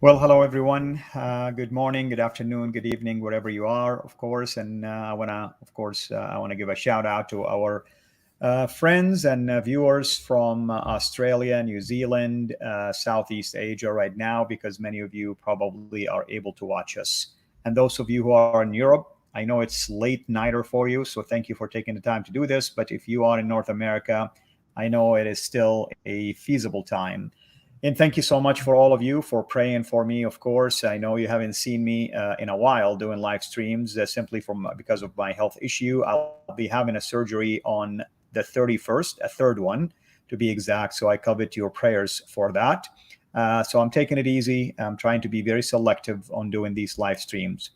Well, hello everyone. Good morning, good afternoon, good evening, wherever you are, of course. And I want to give a shout out to our friends and viewers from Australia, New Zealand, Southeast Asia right now, because many of you probably are able to watch us. And those of you who are in Europe, I know it's late nighter for you, so thank you for taking the time to do this. But if you are in North America, I know it is still a feasible time. And thank you so much for all of you for praying for me. Of course, I know you haven't seen me in a while doing live streams simply from because of my health issue. I'll be having a surgery on the 31st, a third one to be exact. So I covet your prayers for that. So I'm taking it easy. I'm trying to be very selective on doing these live streams.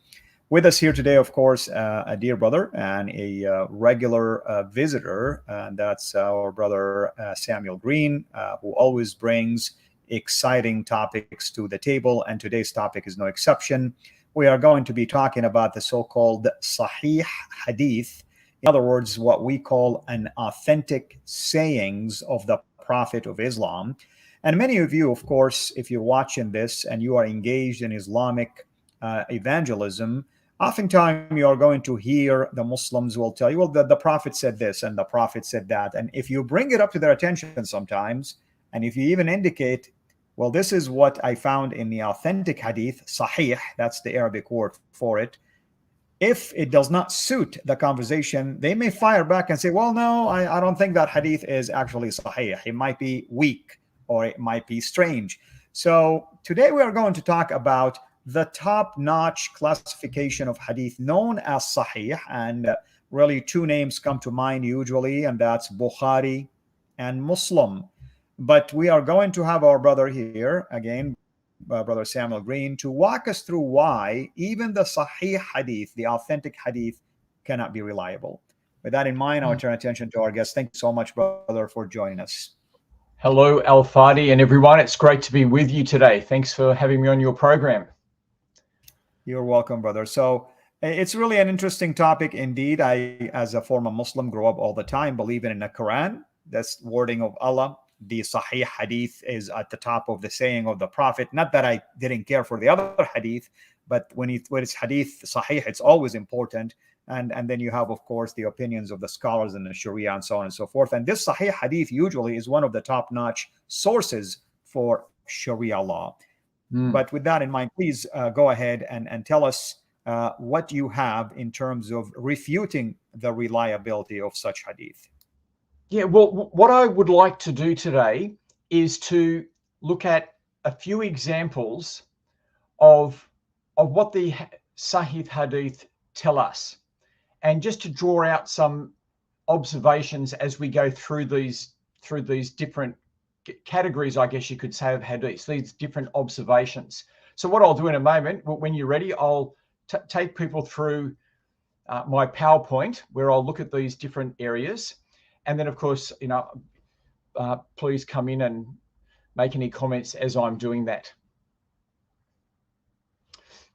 With us here today, of course, a dear brother and a regular visitor, and that's our brother Samuel Green, who always brings exciting topics to the table, and today's topic is no exception. We are going to be talking about the so-called Sahih Hadith, in other words, what we call an authentic sayings of the Prophet of Islam. And many of you, of course, if you're watching this and you are engaged in Islamic evangelism, oftentimes you are going to hear the Muslims will tell you, well, the Prophet said this and the Prophet said that. And if you bring it up to their attention sometimes, and if you even indicate, well, this is what I found in the authentic hadith, sahih, that's the Arabic word for it. If it does not suit the conversation, they may fire back and say, well, no, I don't think that hadith is actually sahih. It might be weak or it might be strange. So today we are going to talk about the top-notch classification of hadith known as sahih. And really two names come to mind usually, and that's Bukhari and Muslim. But we are going to have our brother here, again, Brother Samuel Green, to walk us through why even the Sahih Hadith, the authentic Hadith, cannot be reliable. With that in mind, I'll turn attention to our guest. Thank you so much, brother, for joining us. Hello, Al-Fadi and everyone. It's great to be with you today. Thanks for having me on your program. You're welcome, brother. So it's really an interesting topic indeed. I, as a former Muslim, grew up all the time believing in the Quran. That's wording of Allah. The Sahih Hadith is at the top of the saying of the Prophet. Not that I didn't care for the other Hadith, but when it's Hadith Sahih, it's always important. And then you have, of course, the opinions of the scholars and the Sharia and so on and so forth. And this Sahih Hadith usually is one of the top-notch sources for Sharia law. But with that in mind, please go ahead and tell us what you have in terms of refuting the reliability of such Hadith. Yeah, well, what I would like to do today is to look at a few examples of what the Sahih Hadith tell us, and just to draw out some observations as we go through these different categories, I guess you could say, of hadiths, these different observations. So what I'll do in a moment, when you're ready, I'll take people through my PowerPoint where I'll look at these different areas. And then, of course, please come in and make any comments as I'm doing that.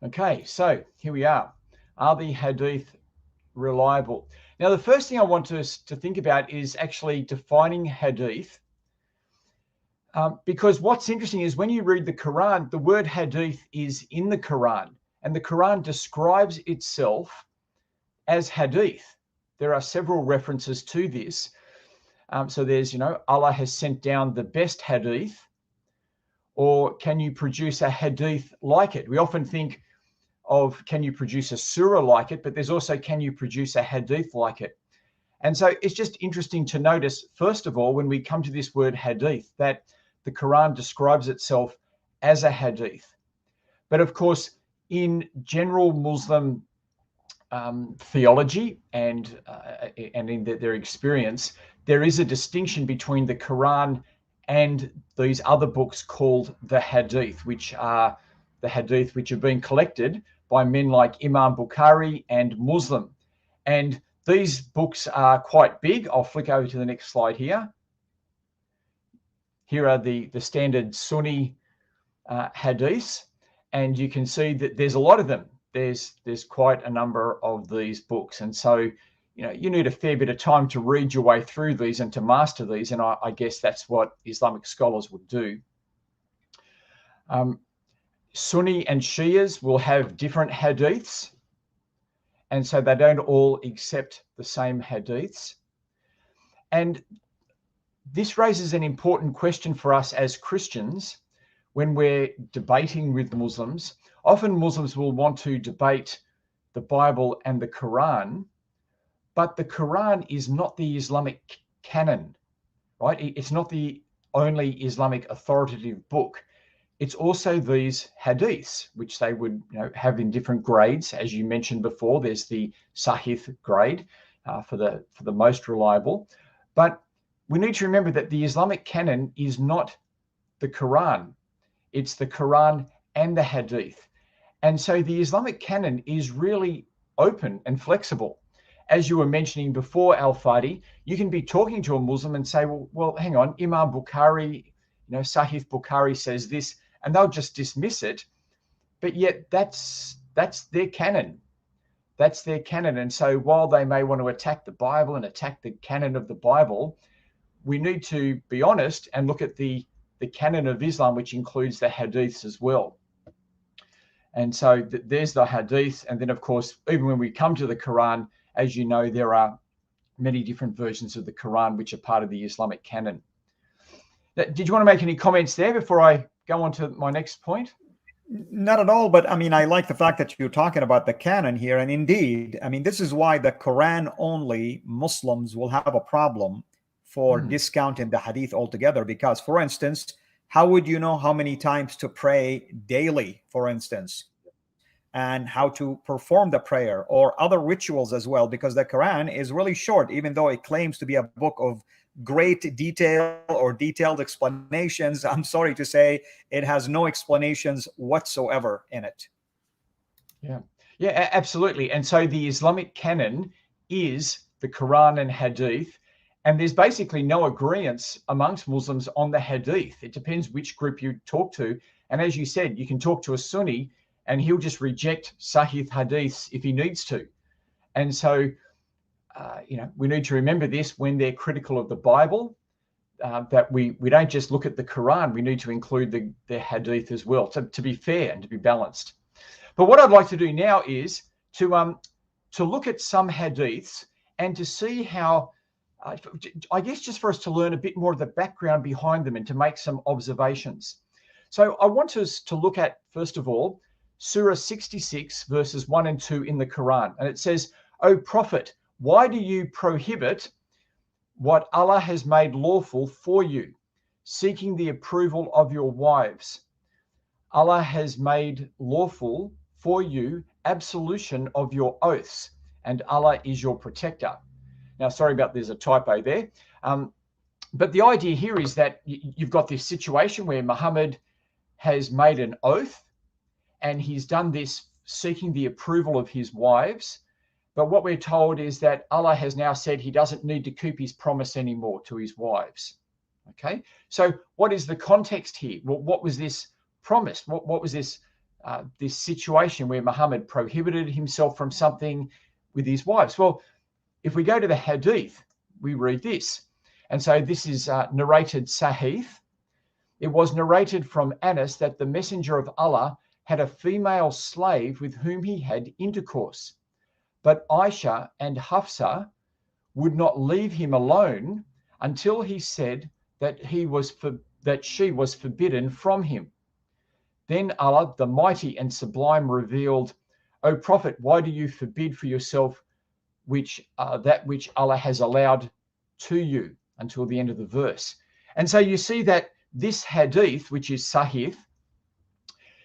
Okay, so here we are. Are the hadith reliable? Now, the first thing I want us to think about is actually defining hadith. Because what's interesting is when you read the Quran, the word hadith is in the Quran, and the Quran describes itself as hadith. There are several references to this. So there's, Allah has sent down the best hadith, or can you produce a hadith like it? We often think of, can you produce a surah like it? But there's also, can you produce a hadith like it? And so it's just interesting to notice, first of all, when we come to this word hadith, that the Quran describes itself as a hadith. But of course, in general Muslim theology and in their experience, there is a distinction between the Quran and these other books called the Hadith, which are the Hadith which have been collected by men like Imam Bukhari and Muslim. And these books are quite big. I'll flick over to the next slide here. Here are the standard Sunni Hadiths, and you can see that there's a lot of them. There's quite a number of these books, and so you need a fair bit of time to read your way through these and to master these, and I guess that's what Islamic scholars would do. Sunni and Shias will have different hadiths, and so they don't all accept the same hadiths. And this raises an important question for us as Christians when we're debating with Muslims. Often Muslims will want to debate the Bible and the Quran, but the Quran is not the Islamic canon, right? It's not the only Islamic authoritative book. It's also these hadiths, which they would have in different grades. As you mentioned before, there's the Sahih grade for the most reliable. But we need to remember that the Islamic canon is not the Quran. It's the Quran and the Hadith. And so the Islamic canon is really open and flexible. As you were mentioning before, Al-Fadi, you can be talking to a Muslim and say, well, hang on, Imam Bukhari, Sahih Bukhari says this, and they'll just dismiss it. But yet that's their canon. That's their canon. And so while they may want to attack the Bible and attack the canon of the Bible, we need to be honest and look at the canon of Islam, which includes the hadiths as well. And so there's the hadith. And then, of course, even when we come to the Quran, as you know, there are many different versions of the Quran which are part of the Islamic canon. Did you want to make any comments there before I go on to my next point? Not at all, but I mean, I like the fact that you're talking about the canon here. And indeed, I mean, this is why the Quran only Muslims will have a problem for discounting the hadith altogether. Because, for instance, how would you know how many times to pray daily, for instance, and how to perform the prayer or other rituals as well? Because the Quran is really short, even though it claims to be a book of great detail or detailed explanations. I'm sorry to say it has no explanations whatsoever in it. Yeah, absolutely. And so the Islamic canon is the Quran and Hadith. And there's basically no agreement amongst Muslims on the Hadith. It depends which group you talk to. And as you said, you can talk to a Sunni and he'll just reject Sahih Hadiths if he needs to. And so, we need to remember this when they're critical of the Bible, that we don't just look at the Quran. We need to include the Hadith as well, to be fair and to be balanced. But what I'd like to do now is to look at some Hadiths and to see how, I guess just for us to learn a bit more of the background behind them and to make some observations. So I want us to look at, first of all, Surah 66, verses 1 and 2 in the Quran. And it says, "O Prophet, why do you prohibit what Allah has made lawful for you, seeking the approval of your wives? Allah has made lawful for you absolution of your oaths, and Allah is your protector." Now, sorry about there's a typo there. But the idea here is that you've got this situation where Muhammad has made an oath, and he's done this seeking the approval of his wives. But what we're told is that Allah has now said he doesn't need to keep his promise anymore to his wives. Okay, so what is the context here? Well, what was this promise? What was this situation where Muhammad prohibited himself from something with his wives? Well, if we go to the Hadith, we read this. And so this is narrated Sahih. It was narrated from Anas that the Messenger of Allah had a female slave with whom he had intercourse. But Aisha and Hafsa would not leave him alone until he said that she was forbidden from him. Then Allah, the Mighty and Sublime, revealed, "O Prophet, why do you forbid for yourself that which Allah has allowed to you," until the end of the verse. And so you see that this hadith, which is Sahih,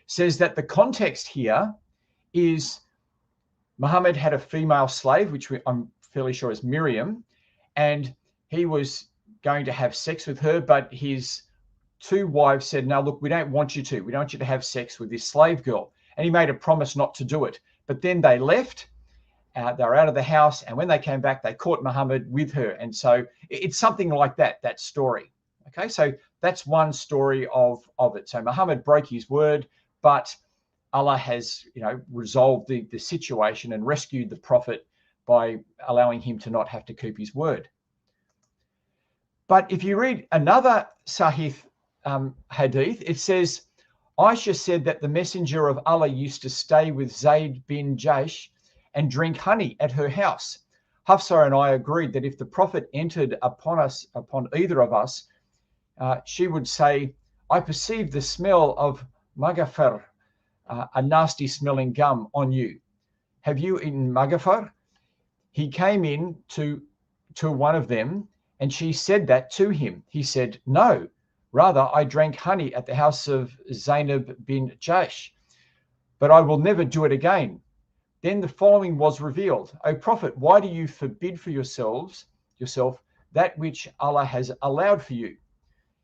says that the context here is Muhammad had a female slave, which I'm fairly sure is Miriam, and he was going to have sex with her, but his two wives said, "No, look, we don't want you to. We don't want you to have sex with this slave girl." And he made a promise not to do it. But then they left. They were out of the house, and when they came back, they caught Muhammad with her. And so it's something like that story. Okay, so that's one story of it. So Muhammad broke his word, but Allah has, resolved the situation and rescued the Prophet by allowing him to not have to keep his word. But if you read another Sahih hadith, it says, Aisha said that the messenger of Allah used to stay with Zayd bin Jaish and drink honey at her house. Hafsa and I agreed that if the Prophet entered upon either of us, she would say, I perceive the smell of magafar, a nasty smelling gum, on you. Have you eaten magafar? He came in to one of them, and she said that to him. He said, no, rather I drank honey at the house of Zainab bin Jaish, but I will never do it again. Then the following was revealed. O Prophet, why do you forbid for yourself that which Allah has allowed for you?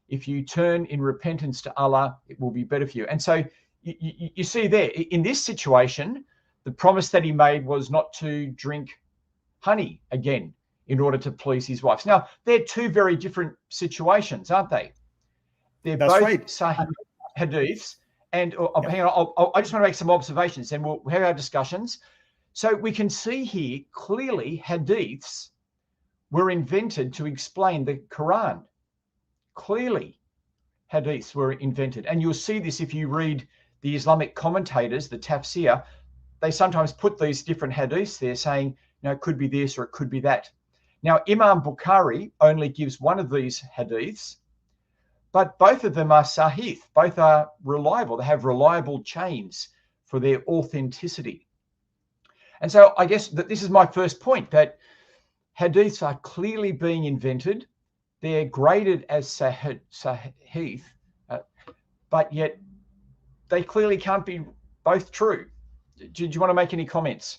If you turn in repentance to Allah, it will be better for you. And so you see there, in this situation, the promise that he made was not to drink honey again in order to please his wives. Now, they're two very different situations, aren't they? They're That's both right. Sahih hadiths. And hang on, I just want to make some observations, and we'll have our discussions. So we can see here clearly hadiths were invented to explain the Quran. Clearly, hadiths were invented. And you'll see this if you read the Islamic commentators, the tafsir. They sometimes put these different hadiths there saying, it could be this or it could be that. Now, Imam Bukhari only gives one of these hadiths, but both of them are sahih. Both are reliable. They have reliable chains for their authenticity. And so I guess that this is my first point, that hadiths are clearly being invented. They're graded as sahih, but yet they clearly can't be both true. Do you want to make any comments?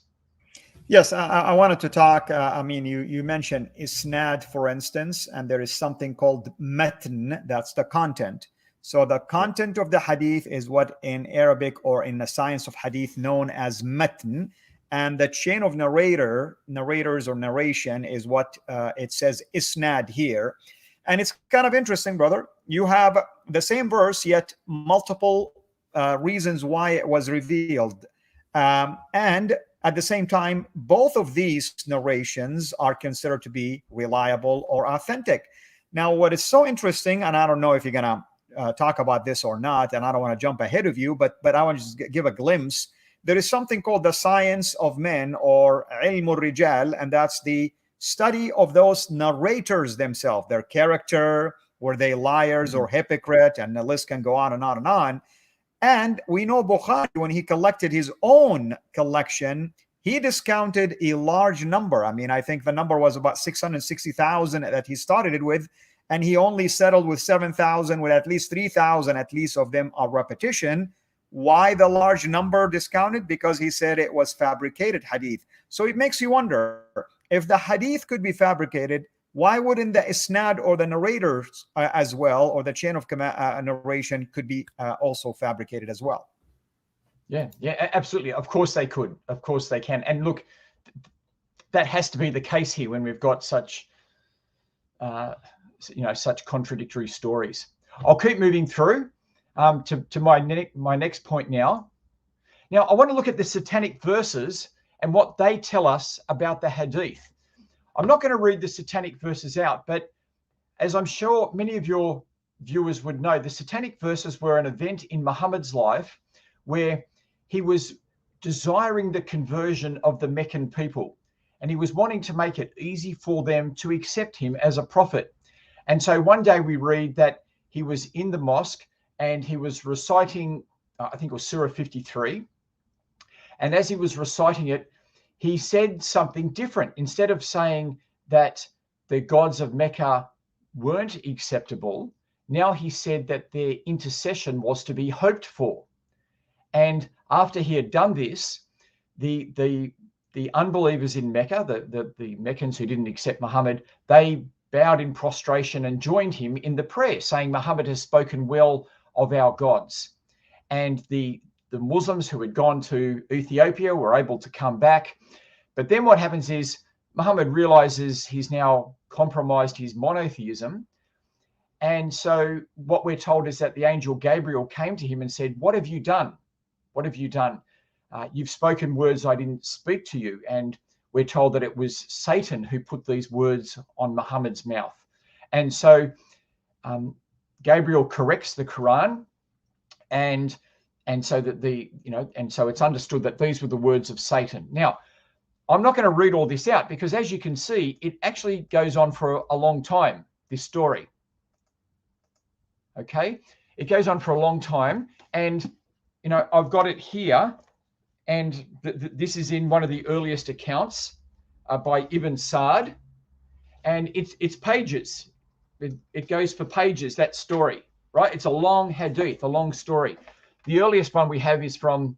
Yes, I wanted to talk. You mentioned isnad, for instance, and there is something called matn. That's the content. So the content of the hadith is what in Arabic or in the science of hadith known as matn, and the chain of narrators or narration is what it says isnad here. And it's kind of interesting, brother. You have the same verse, yet multiple reasons why it was revealed, and at the same time, both of these narrations are considered to be reliable or authentic. Now, what is so interesting, and I don't know if you're going to talk about this or not, and I don't want to jump ahead of you, but I want to just give a glimpse. There is something called the science of men, or ilm al-rijal, and that's the study of those narrators themselves, their character, were they liars or hypocrite, and the list can go on and on and on. And we know Bukhari, when he collected his own collection, he discounted a large number. I think the number was about 660,000 that he started it with, and he only settled with 7,000, with at least 3,000 at least of them are repetition. Why the large number discounted? Because he said it was fabricated hadith. So it makes you wonder, if the hadith could be fabricated, why wouldn't the isnad or the narrators as well, or the chain of narration could be also fabricated as well? Yeah, absolutely. Of course they could. Of course they can. And look, that has to be the case here when we've got such, such contradictory stories. I'll keep moving through to my next point now. Now, I want to look at the satanic verses and what they tell us about the hadith. I'm not going to read the satanic verses out, but as I'm sure many of your viewers would know, the satanic verses were an event in Muhammad's life where he was desiring the conversion of the Meccan people, and he was wanting to make it easy for them to accept him as a prophet. And so one day we read that he was in the mosque and he was reciting, I think it was Surah 53. And as he was reciting it, he said something different. Instead of saying that the gods of Mecca weren't acceptable, now he said that their intercession was to be hoped for. And after he had done this, the unbelievers in Mecca, the Meccans who didn't accept Muhammad, they bowed in prostration and joined him in the prayer, saying, Muhammad has spoken well of our gods. And the Muslims who had gone to Ethiopia were able to come back. But then what happens is Muhammad realizes he's now compromised his monotheism. And so what we're told is that the angel Gabriel came to him and said, what have you done? What have you done? You've spoken words I didn't speak to you. And we're told that it was Satan who put these words on Muhammad's mouth. And so Gabriel corrects the Quran and so that so it's understood that these were the words of Satan. Now, I'm not going to read all this out because, as you can see, it actually goes on for a long time, this story. Okay, it goes on for a long time, and I've got it here, and this is in one of the earliest accounts by Ibn Sa'd, and it's pages. It goes for pages, that story, right? It's a long hadith, a long story. The earliest one we have is from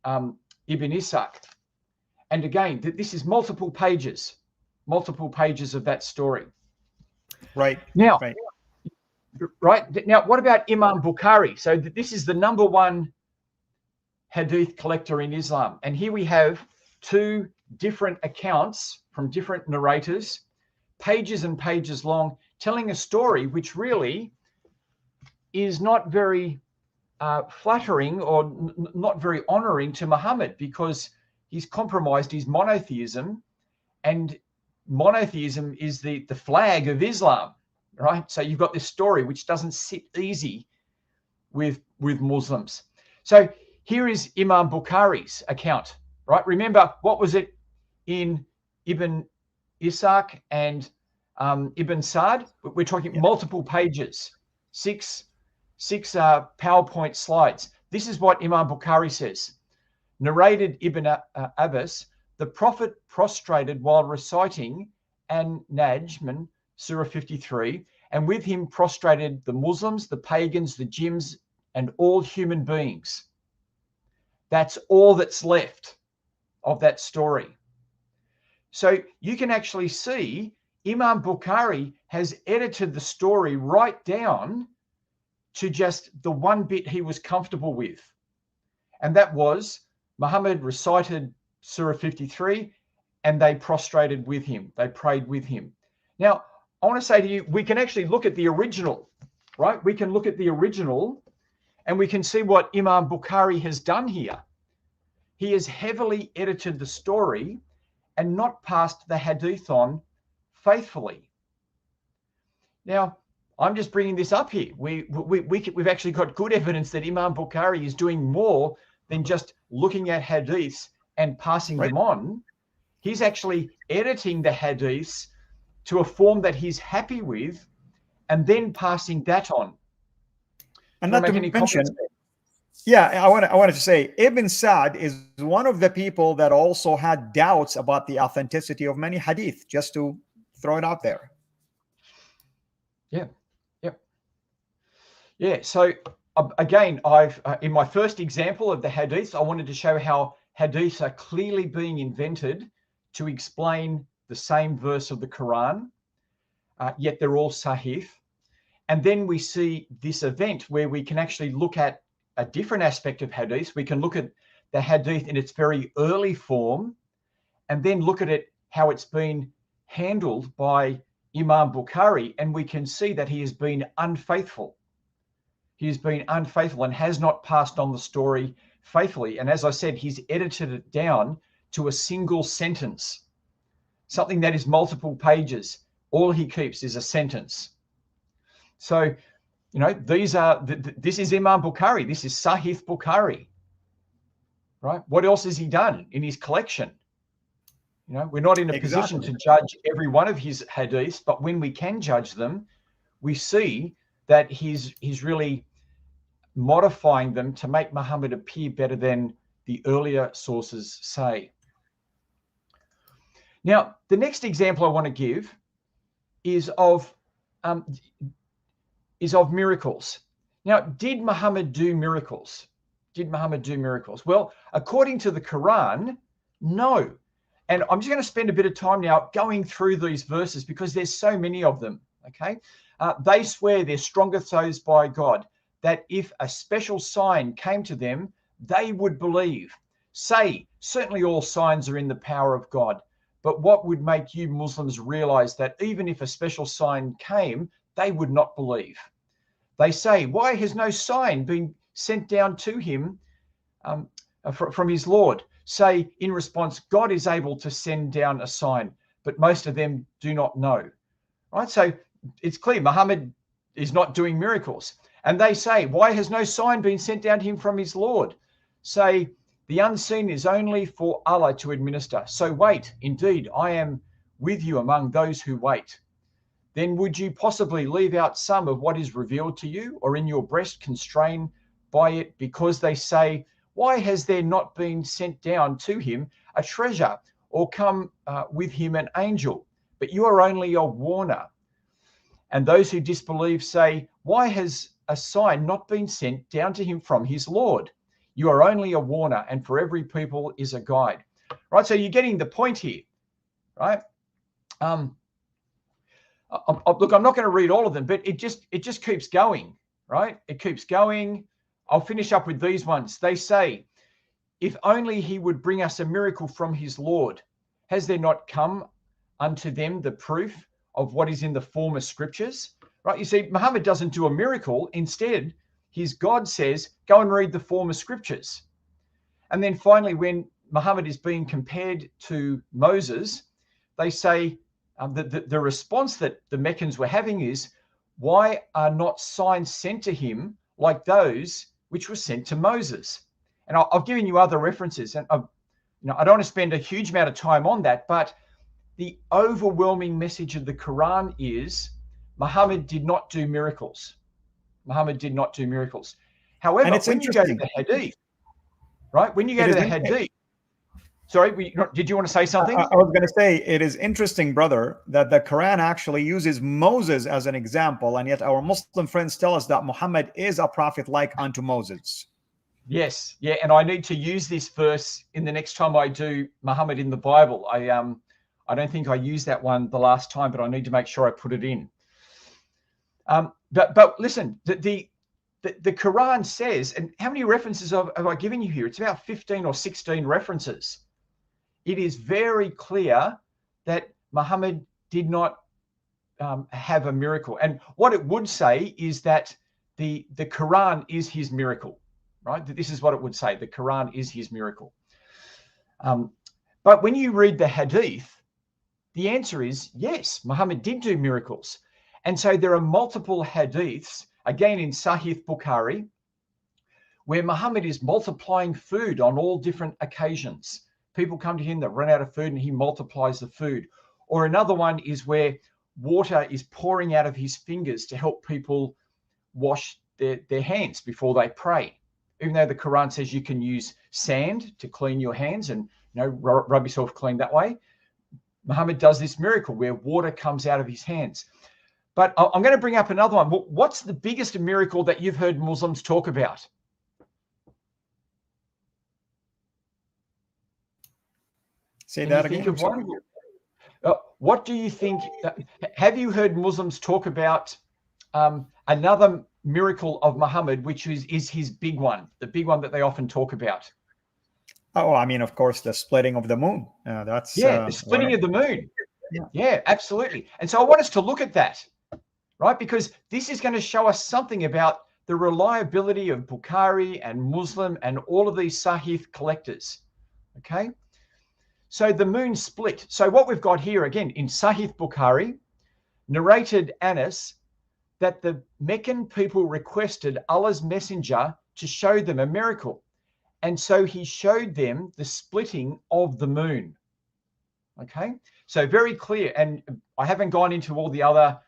Ibn Ishaq. And again, this is multiple pages of that story. Right. Now, right. Now, what about Imam Bukhari? So this is the #1 hadith collector in Islam. And here we have 2 different accounts from different narrators, pages and pages long, telling a story which really is not very flattering or not very honoring to Muhammad, because he's compromised his monotheism, and monotheism is the flag of Islam, right? So you've got this story which doesn't sit easy with Muslims. So here is Imam Bukhari's account, right? Remember, what was it in Ibn Ishaq and Ibn Sa'd? We're talking multiple pages, six PowerPoint slides. This is what Imam Bukhari says. Narrated Ibn Abbas, the Prophet prostrated while reciting An-Najm, Surah 53, and with him prostrated the Muslims, the pagans, the jinns, and all human beings. That's all that's left of that story. So you can actually see Imam Bukhari has edited the story right down to just the one bit he was comfortable with. And that was Muhammad recited Surah 53 and they prostrated with him. They prayed with him. Now, I want to say to you, we can actually look at the original, right? We can look at the original and we can see what Imam Bukhari has done here. He has heavily edited the story and not passed the hadith on faithfully. Now, I'm just bringing this up here. We've actually got good evidence that Imam Bukhari is doing more than just looking at hadiths and passing them on. He's actually editing the hadiths to a form that he's happy with and then passing that on. And not to mention, I wanted to say, Ibn Sa'd is one of the people that also had doubts about the authenticity of many hadith, just to throw it out there. Yeah. So again, I've in my first example of the hadiths, I wanted to show how hadiths are clearly being invented to explain the same verse of the Quran, yet they're all Sahih. And then we see this event where we can actually look at a different aspect of hadith. We can look at the hadith in its very early form and then look at it, how it's been handled by Imam Bukhari, and we can see that he has been unfaithful. He has been unfaithful and has not passed on the story faithfully. And as I said, he's edited it down to a single sentence, something that is multiple pages. All he keeps is a sentence. So, this is Imam Bukhari. This is Sahih Bukhari, right? What else has he done in his collection? We're not in a position to judge every one of his hadiths, but when we can judge them, we see that he's really modifying them to make Muhammad appear better than the earlier sources say. Now, the next example I want to give is of miracles. Now, did Muhammad do miracles? Did Muhammad do miracles? Well, according to the Quran, no. And I'm just going to spend a bit of time now going through these verses because there's so many of them, okay? They swear their strongest oaths by God that if a special sign came to them, they would believe. Say, certainly all signs are in the power of God. But what would make you Muslims realize that even if a special sign came, they would not believe? They say, why has no sign been sent down to him from his Lord? Say in response, God is able to send down a sign, but most of them do not know. Right? So it's clear Muhammad is not doing miracles. And they say, why has no sign been sent down to him from his Lord? Say, the unseen is only for Allah to administer. So wait, indeed, I am with you among those who wait. Then would you possibly leave out some of what is revealed to you, or in your breast constrain by it, because they say, why has there not been sent down to him a treasure, or come with him an angel? But you are only a warner. And those who disbelieve say, why has a sign not been sent down to him from his Lord? You are only a warner, and for every people is a guide. Right, so you're getting the point here, right? Look, I'm not going to read all of them, but it just keeps going, right? It keeps going. I'll finish up with these ones. They say, if only he would bring us a miracle from his Lord. Has there not come unto them the proof of what is in the former scriptures? Right? You see, Muhammad doesn't do a miracle. Instead, his God says, go and read the former scriptures. And then finally, when Muhammad is being compared to Moses, they say, the response that the Meccans were having is, why are not signs sent to him like those which were sent to Moses? And I've given you other references, and I don't want to spend a huge amount of time on that, but the overwhelming message of the Quran is Muhammad did not do miracles. Muhammad did not do miracles. However, when you go to the Hadith, right? When you go to the Hadith, sorry, did you want to say something? I was going to say, it is interesting, brother, that the Quran actually uses Moses as an example, and yet our Muslim friends tell us that Muhammad is a prophet like unto Moses. Yes, yeah, and I need to use this verse in the next time I do Muhammad in the Bible. I don't think I used that one the last time, but I need to make sure I put it in. But listen, the Quran says, and how many references have I given you here? It's about 15 or 16 references. It is very clear that Muhammad did not have a miracle. And what it would say is that the Quran is his miracle, right? This is what it would say. The Quran is his miracle. But when you read the Hadith, the answer is yes, Muhammad did do miracles. And so there are multiple Hadiths, again in Sahih Bukhari, where Muhammad is multiplying food on all different occasions. People come to him that run out of food and he multiplies the food. Or another one is where water is pouring out of his fingers to help people wash their hands before they pray. Even though the Quran says you can use sand to clean your hands and rub yourself clean that way, Muhammad does this miracle where water comes out of his hands. But I'm going to bring up another one. What's the biggest miracle that you've heard Muslims talk about? Say that again. What do you think? Have you heard Muslims talk about another miracle of Muhammad, which is his big one, the big one that they often talk about? Oh, I mean, of course, the splitting of the moon. That's the splitting of the moon. Yeah, absolutely. And so I want us to look at that, right? Because this is going to show us something about the reliability of Bukhari and Muslim and all of these Sahih collectors. Okay. So the moon split. So what we've got here again in Sahih Bukhari, narrated Anas, that the Meccan people requested Allah's messenger to show them a miracle. And so he showed them the splitting of the moon. Okay, so very clear. And I haven't gone into all the other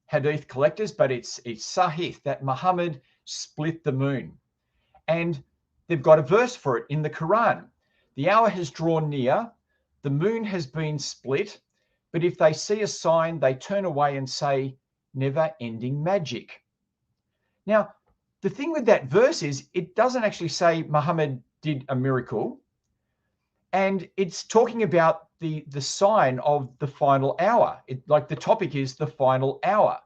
Hadith collectors, but it's Sahih that Muhammad split the moon. And they've got a verse for it in the Quran. The hour has drawn near, the moon has been split, but if they see a sign, they turn away and say, never-ending magic. Now, the thing with that verse is it doesn't actually say Muhammad did a miracle, and it's talking about the sign of the final hour. Like the topic is the final hour.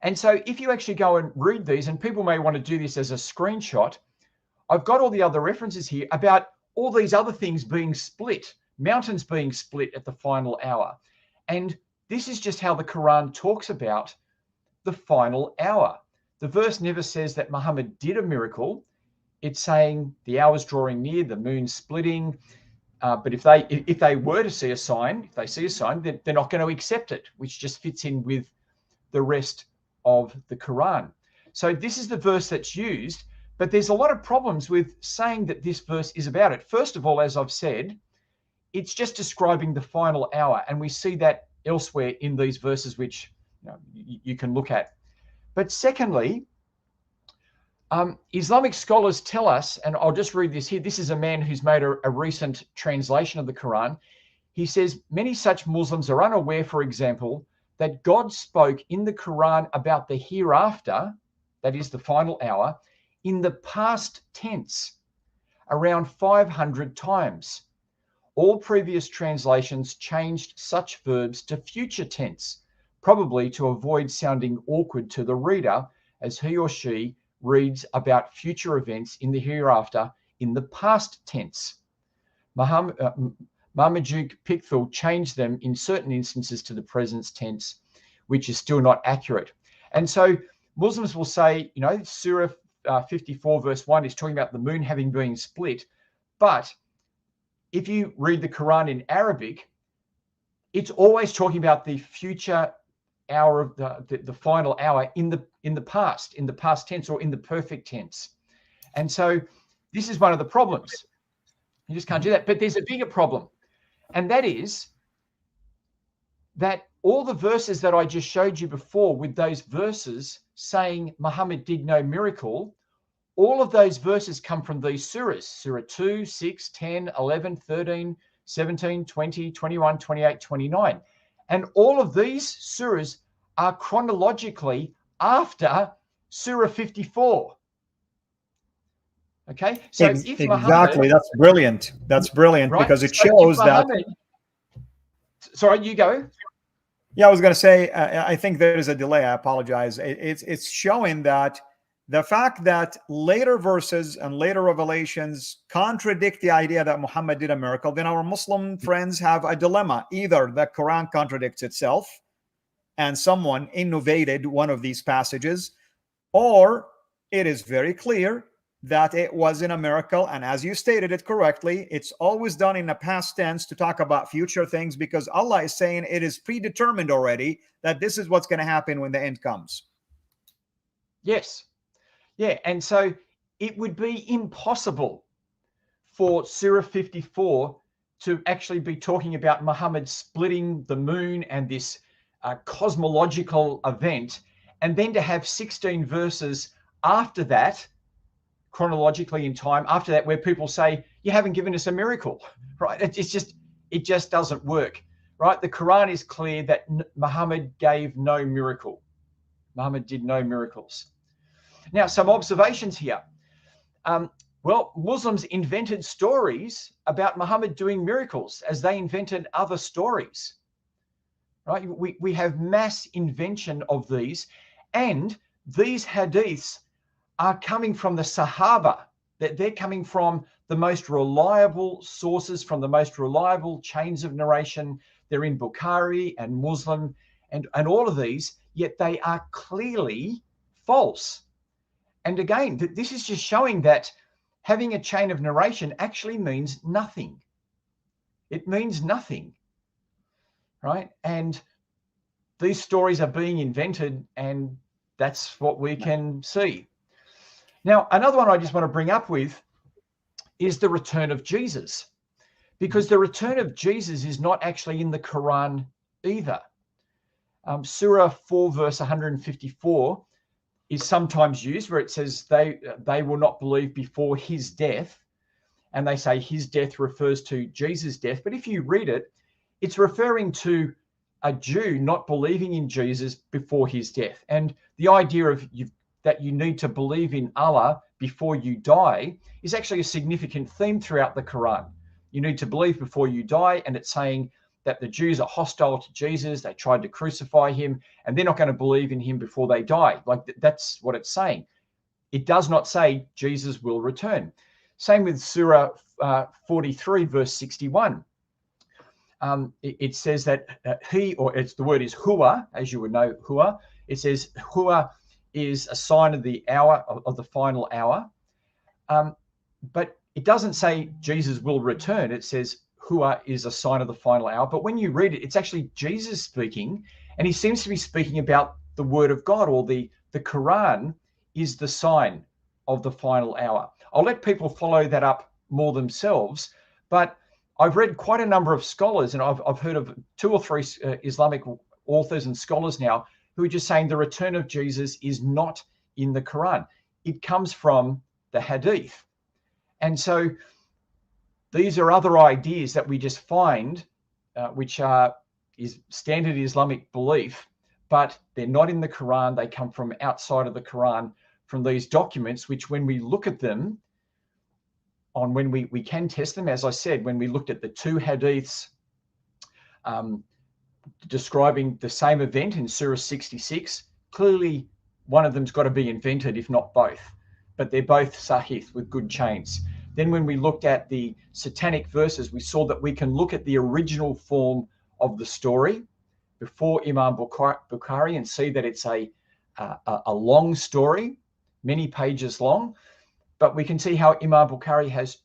And so if you actually go and read these, and people may want to do this as a screenshot, I've got all the other references here about all these other things being split, mountains being split at the final hour. And this is just how the Quran talks about the final hour. The verse never says that Muhammad did a miracle. It's saying the hour's drawing near, the moon's splitting. But if they were to see a sign, if they see a sign, then they're not going to accept it, which just fits in with the rest of the Quran. So this is the verse that's used, but there's a lot of problems with saying that this verse is about it. First of all, as I've said, it's just describing the final hour, and we see that elsewhere in these verses, which you can look at. But secondly, Islamic scholars tell us, and I'll just read this here. This is a man who's made a recent translation of the Quran. He says, many such Muslims are unaware, for example, that God spoke in the Quran about the hereafter, that is the final hour, in the past tense, around 500 times. All previous translations changed such verbs to future tense, probably to avoid sounding awkward to the reader as he or she reads about future events in the hereafter in the past tense. Marmaduke Pickthall changed them in certain instances to the present tense, which is still not accurate. And so Muslims will say, Surah 54 verse 1 is talking about the moon having been split. But if you read the Quran in Arabic, it's always talking about the future hour of the final hour in the past tense, or in the perfect tense. And so this is one of the problems. You just can't do that. But there's a bigger problem, and that is that all the verses that I just showed you before, with those verses saying Muhammad did no miracle, all of those verses come from these surahs: Surah 2, 6, 10, 11, 13, 17, 20, 21, 28, 29. And all of these surahs are chronologically after Surah 54. Okay, so if exactly, that's brilliant. That's brilliant, right? Because it shows that. Sorry, you go. Yeah, I was going to say, I think there is a delay. I apologize. It's showing that the fact that later verses and later revelations contradict the idea that Muhammad did a miracle, then our Muslim friends have a dilemma. Either the Quran contradicts itself and someone innovated one of these passages, or it is very clear that it wasn't a miracle. And as you stated it correctly, it's always done in the past tense to talk about future things, because Allah is saying it is predetermined already that this is what's going to happen when the end comes. Yes. Yeah. And so it would be impossible for Surah 54 to actually be talking about Muhammad splitting the moon and this cosmological event, and then to have 16 verses after that, chronologically in time after that, where people say, you haven't given us a miracle, right? It just doesn't work, right? The Quran is clear that Muhammad gave no miracle. Muhammad did no miracles. Now, some observations here. Well, Muslims invented stories about Muhammad doing miracles, as they invented other stories, right? We have mass invention of these, and these hadiths are coming from the Sahaba, that they're coming from the most reliable sources, from the most reliable chains of narration. They're in Bukhari and Muslim and all of these, yet they are clearly false. And again, this is just showing that having a chain of narration actually means nothing. It means nothing, right? And these stories are being invented, and that's what we can see. Now, another one I just want to bring up with is the return of Jesus, because the return of Jesus is not actually in the Quran either. Surah 4 verse 154 is sometimes used, where it says they will not believe before his death, and they say his death refers to Jesus' death. But if you read it, it's referring to a Jew not believing in Jesus before his death. And the idea of that you need to believe in Allah before you die is actually a significant theme throughout the Quran. You need to believe before you die, and it's saying that the Jews are hostile to Jesus. They tried to crucify him, and they're not going to believe in him before they die. Like, that's what it's saying. It does not say Jesus will return. Same with Surah 43 verse 61. It says that the word is huwa, as you would know, huwa. It says huwa is a sign of the hour, of the final hour. But it doesn't say Jesus will return. It says huwa is a sign of the final hour. But when you read it, it's actually Jesus speaking, and he seems to be speaking about the word of God, or the Quran is the sign of the final hour. I'll let people follow that up more themselves, but I've read quite a number of scholars, and I've heard of 2 or 3 Islamic authors and scholars now who are just saying the return of Jesus is not in the Quran. It comes from the Hadith. And so these are other ideas that we just find, which is standard Islamic belief, but they're not in the Quran. They come from outside of the Quran, from these documents, which when we look at them, when we can test them, as I said, when we looked at the 2 hadiths describing the same event in Surah 66, clearly one of them's got to be invented, if not both. But they're both Sahih with good chains. Then when we looked at the satanic verses, we saw that we can look at the original form of the story before Imam Bukhari and see that it's a long story, many pages long. But we can see how Imam Bukhari has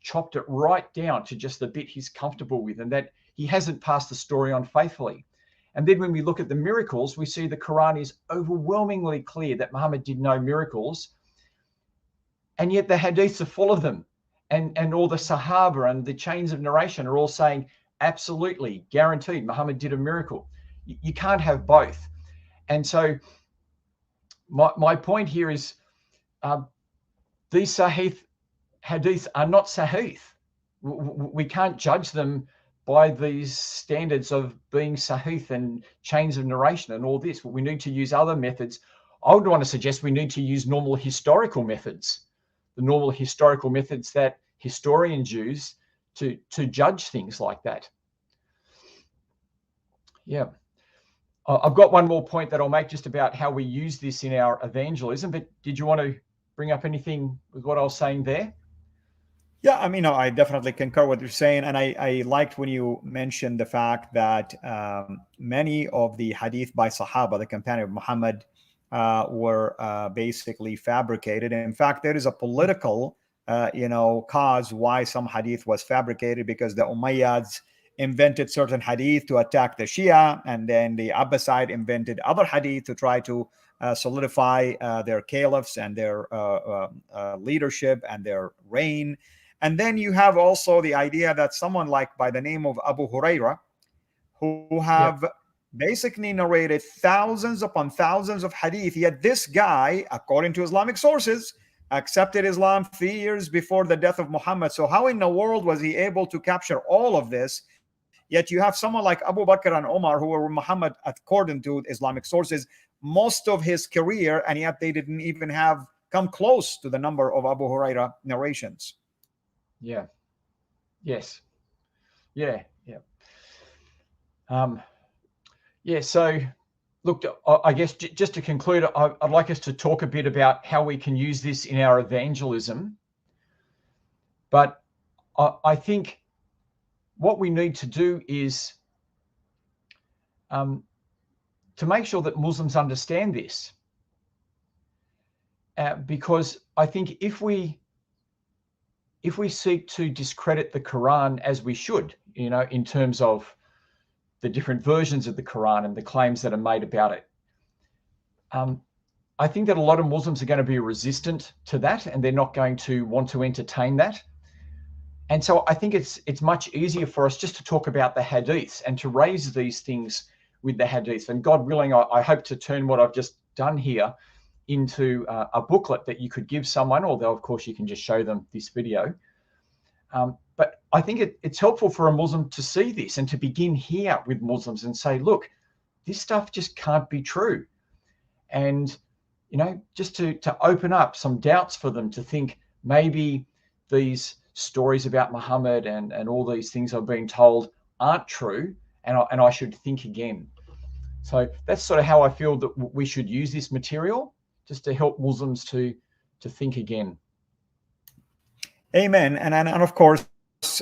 chopped it right down to just the bit he's comfortable with, and that he hasn't passed the story on faithfully. And then when we look at the miracles, we see the Quran is overwhelmingly clear that Muhammad did no miracles, and yet the hadiths are full of them. And all the Sahaba and the chains of narration are all saying, absolutely, guaranteed, Muhammad did a miracle. You can't have both. And so my point here is, these Sahih hadiths are not Sahih. We can't judge them by these standards of being Sahih and chains of narration and all this. We need to use other methods. I would want to suggest we need to use normal historical methods, the normal historical methods that historians use to judge things like that. Yeah. I've got one more point that I'll make just about how we use this in our evangelism, but did you want to bring up anything with what I was saying there? Yeah, I mean, I definitely concur with what you're saying. And I liked when you mentioned the fact that many of the hadith by Sahaba, the companion of Muhammad, were basically fabricated. And in fact, there is a political, cause why some hadith was fabricated, because the Umayyads invented certain hadith to attack the Shia, and then the Abbasid invented other hadith to try to solidify their caliphs and their leadership and their reign. And then you have also the idea that someone like by the name of Abu Huraira, who have basically narrated thousands upon thousands of hadith, yet this guy, according to Islamic sources, accepted Islam 3 years before the death of Muhammad. So how in the world was he able to capture all of this? Yet you have someone like Abu Bakr and Omar, who were Muhammad, according to Islamic sources, most of his career, and yet they didn't even have come close to the number of Abu Huraira narrations. Yeah. Yes. Yeah. Yeah. Yeah. So, look, I guess just to conclude, I'd like us to talk a bit about how we can use this in our evangelism. But I think what we need to do is to make sure that Muslims understand this, because I think if we seek to discredit the Quran, as we should, in terms of the different versions of the Quran and the claims that are made about it, I think that a lot of Muslims are going to be resistant to that, and they're not going to want to entertain that. And so I think it's much easier for us just to talk about the hadiths and to raise these things with the hadiths. And God willing, I hope to turn what I've just done here into a booklet that you could give someone, although of course you can just show them this video. But I think it's helpful for a Muslim to see this and to begin here with Muslims and say, look, this stuff just can't be true. And, just to open up some doubts for them, to think maybe these stories about Muhammad and all these things I've been told aren't true, and I should think again. So that's sort of how I feel that we should use this material, just to help Muslims to think again. Amen. And of course,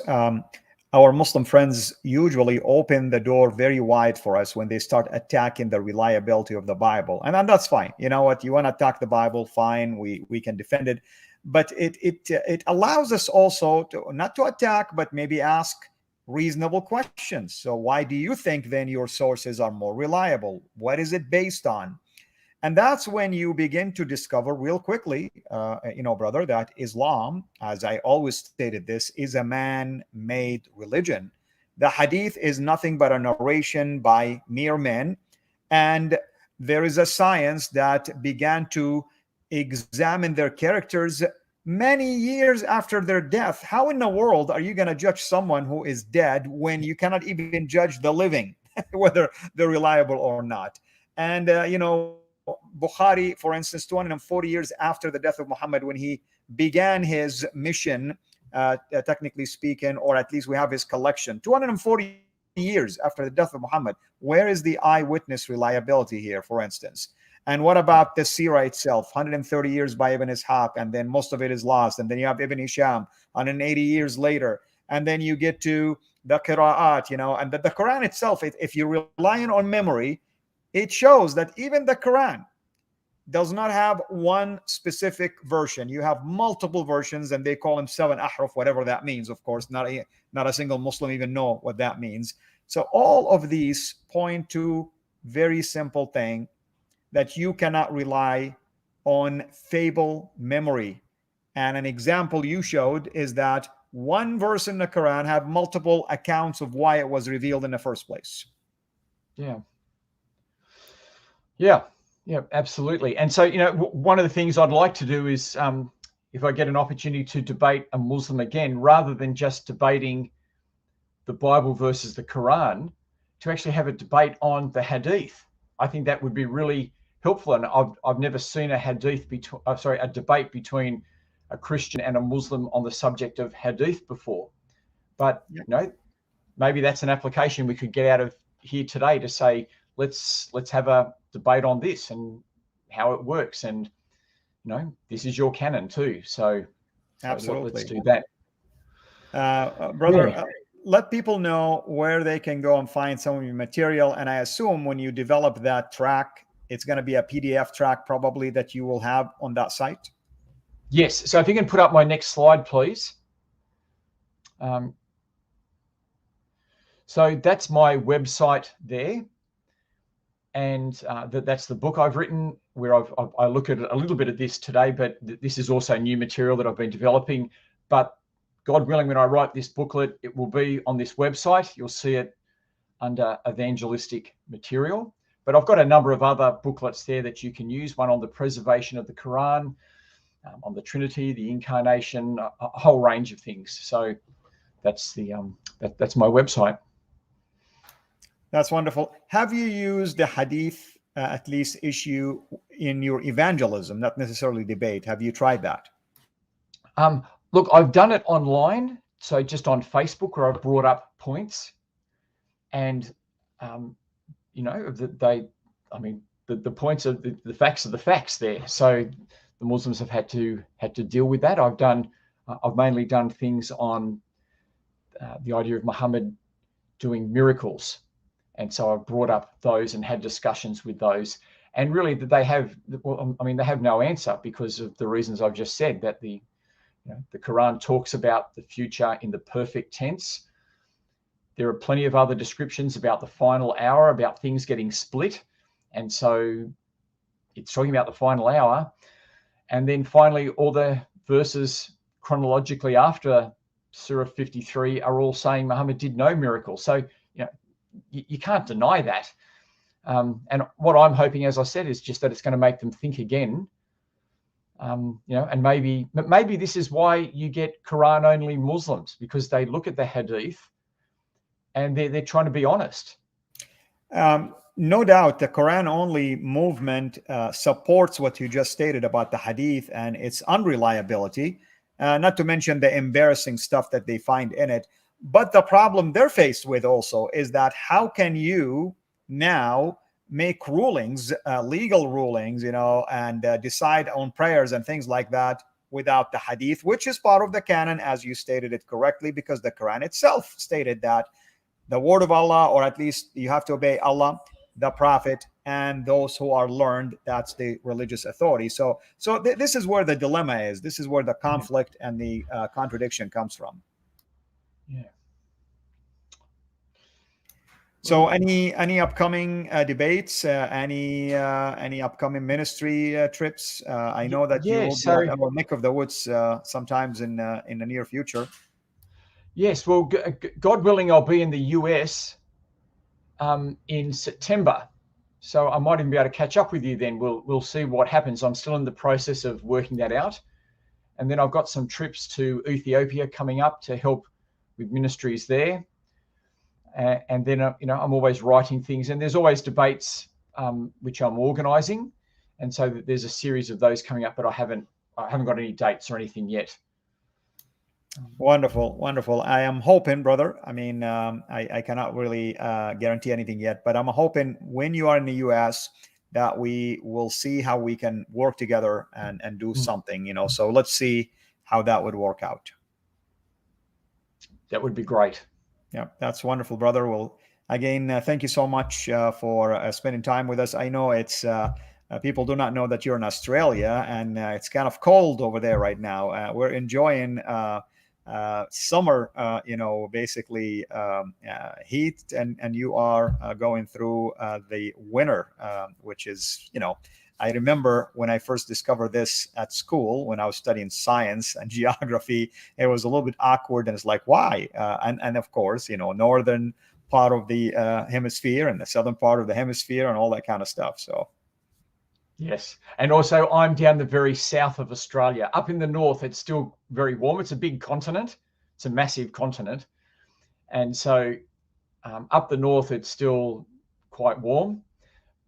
our Muslim friends usually open the door very wide for us when they start attacking the reliability of the Bible. And that's fine. You know what? You want to attack the Bible, fine. We can defend it. But it allows us also to not to attack, but maybe ask reasonable questions. So why do you think then your sources are more reliable? What is it based on? And that's when you begin to discover real quickly, brother, that Islam, as I always stated this, is a man-made religion. The hadith is nothing but a narration by mere men. And there is a science that began to examine their characters many years after their death. How in the world are you going to judge someone who is dead when you cannot even judge the living, whether they're reliable or not? And, Bukhari, for instance, 240 years after the death of Muhammad, when he began his mission, technically speaking, or at least we have his collection, 240 years after the death of Muhammad, where is the eyewitness reliability here, for instance? And what about the Sirah itself? 130 years by Ibn Ishaq, and then most of it is lost. And then you have Ibn Hisham 180 years later. And then you get to the Qira'at, and the Quran itself, if you're relying on memory, it shows that even the Quran does not have one specific version. You have multiple versions, and they call them 7 ahruf, whatever that means. Of course, not a single Muslim even know what that means. So all of these point to very simple thing, that you cannot rely on fable memory. And an example you showed is that one verse in the Quran have multiple accounts of why it was revealed in the first place. Yeah, absolutely. And so, one of the things I'd like to do is, if I get an opportunity to debate a Muslim again, rather than just debating the Bible versus the Quran, to actually have a debate on the Hadith. I think that would be really helpful. And I've never seen a debate between a Christian and a Muslim on the subject of Hadith before. But maybe that's an application we could get out of here today to say, let's have a debate on this and how it works. And this is your canon too. So absolutely, let's do that. Brother, let people know where they can go and find some of your material. And I assume when you develop that track, it's going to be a PDF track probably that you will have on that site. Yes. So if you can put up my next slide, please. So that's my website there. And that's the book I've written, where I look at a little bit of this today, but this is also new material that I've been developing. But God willing, when I write this booklet, it will be on this website. You'll see it under evangelistic material. But I've got a number of other booklets there that you can use, one on the preservation of the Quran, on the Trinity, the Incarnation, a whole range of things. So that's that's my website. That's wonderful. Have you used the Hadith, at least issue, in your evangelism, not necessarily debate? Have you tried that? Look, I've done it online, so just on Facebook, where I've brought up points, and the points of the facts are the facts there. So the Muslims have had to deal with that. I've mainly done things on the idea of Muhammad doing miracles. And so I've brought up those and had discussions with those. And really they have no answer because of the reasons I've just said, that the Quran talks about the future in the perfect tense. There are plenty of other descriptions about the final hour, about things getting split. And so it's talking about the final hour. And then finally, all the verses chronologically after Surah 53 are all saying Muhammad did no miracle. So, you can't deny that. And what I'm hoping, as I said, is just that it's going to make them think again. And maybe this is why you get Quran-only Muslims, because they look at the Hadith and they're trying to be honest. No doubt the Quran-only movement supports what you just stated about the Hadith and its unreliability, not to mention the embarrassing stuff that they find in it. But the problem they're faced with also is that how can you now make rulings, legal rulings, and decide on prayers and things like that without the Hadith, which is part of the canon, as you stated it correctly, because the Quran itself stated that the word of Allah, or at least you have to obey Allah, the Prophet, and those who are learned. That's the religious authority. So this is where the dilemma is. This is where the conflict and the contradiction comes from. Yeah. So any upcoming debates, any upcoming ministry trips? I know that you Yeah, will be so at our neck of the woods sometimes in the near future. yes, well, God willing, I'll be in the US in September. So I might even be able to catch up with you then. We'll see what happens. I'm still in the process of working that out. And then I've got some trips to Ethiopia coming up to help with ministries there. And then, I'm always writing things, and there's always debates which I'm organizing. And so there's a series of those coming up, but I haven't got any dates or anything yet. Wonderful, wonderful. I am hoping, brother. I mean, I cannot really guarantee anything yet, but I'm hoping when you are in the US that we will see how we can work together and do something, So let's see how that would work out. That would be great. Yeah, that's wonderful, brother. Well, again, thank you so much for spending time with us. I know it's people do not know that you're in Australia, and it's kind of cold over there right now. We're enjoying summer, basically heat, and you are going through the winter, which is, I remember when I first discovered this at school, when I was studying science and geography, it was a little bit awkward, and it's like, why? And of course, northern part of the hemisphere and the southern part of the hemisphere and all that kind of stuff. So. Yes. And also I'm down the very south of Australia. Up in the north, it's still very warm. It's a big continent. It's a massive continent. And so up the north, it's still quite warm,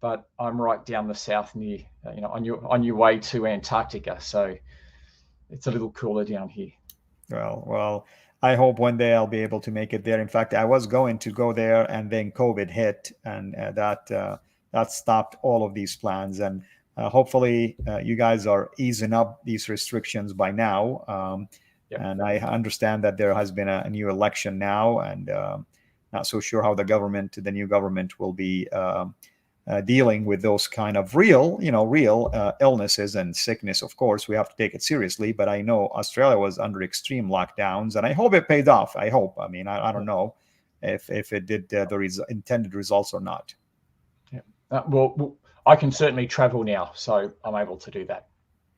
but I'm right down the south near, on your way to Antarctica. So it's a little cooler down here. Well, I hope one day I'll be able to make it there. In fact, I was going to go there, and then COVID hit, and that stopped all of these plans. And hopefully you guys are easing up these restrictions by now. Yep. And I understand that there has been a new election now, and not so sure how the new government will be dealing with those kind of real illnesses and sickness. Of course, we have to take it seriously, but I know Australia was under extreme lockdowns, and I hope it paid off. I hope. I mean, I don't know if it did the intended results or not. Yeah. Well, I can certainly travel now, so I'm able to do that.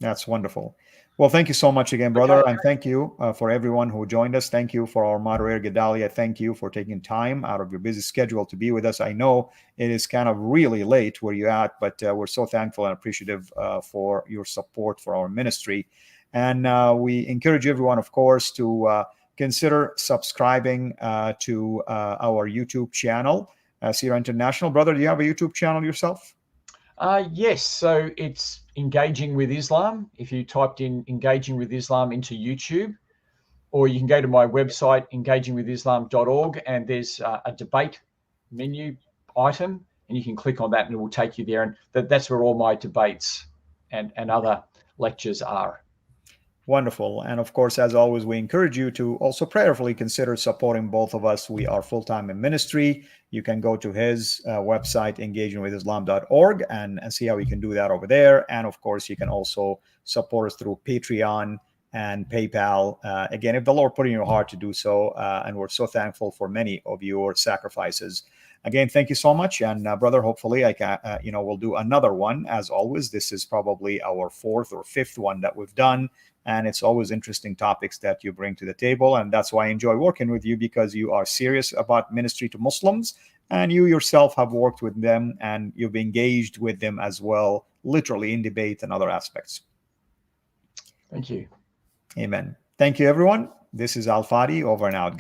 That's wonderful. Well, thank you so much again, brother. Okay. And thank you for everyone who joined us. Thank you for our moderator, Gedalia. Thank you for taking time out of your busy schedule to be with us. I know it is kind of really late where you're at, but we're so thankful and appreciative for your support for our ministry. And we encourage everyone, of course, to consider subscribing to our YouTube channel, Sierra International. Brother, do you have a YouTube channel yourself? Yes, so it's Engaging with Islam. If you typed in Engaging with Islam into YouTube, or you can go to my website, engagingwithislam.org, and there's a debate menu item, and you can click on that and it will take you there. And that's where all my debates and other lectures are. Wonderful. And of course, as always, we encourage you to also prayerfully consider supporting both of us. We are full-time in ministry. You can go to his website, engagingwithislam.org, and see how you can do that over there. And of course, you can also support us through Patreon and PayPal. Again, if the Lord put in your heart to do so, and we're so thankful for many of your sacrifices. Again, thank you so much. And brother, hopefully I can, we'll do another one. As always, this is probably our fourth or fifth one that we've done. And it's always interesting topics that you bring to the table. And that's why I enjoy working with you, because you are serious about ministry to Muslims, and you yourself have worked with them and you've engaged with them as well, literally in debate and other aspects. Thank you. Amen. Thank you, everyone. This is Al-Fadi, over and out.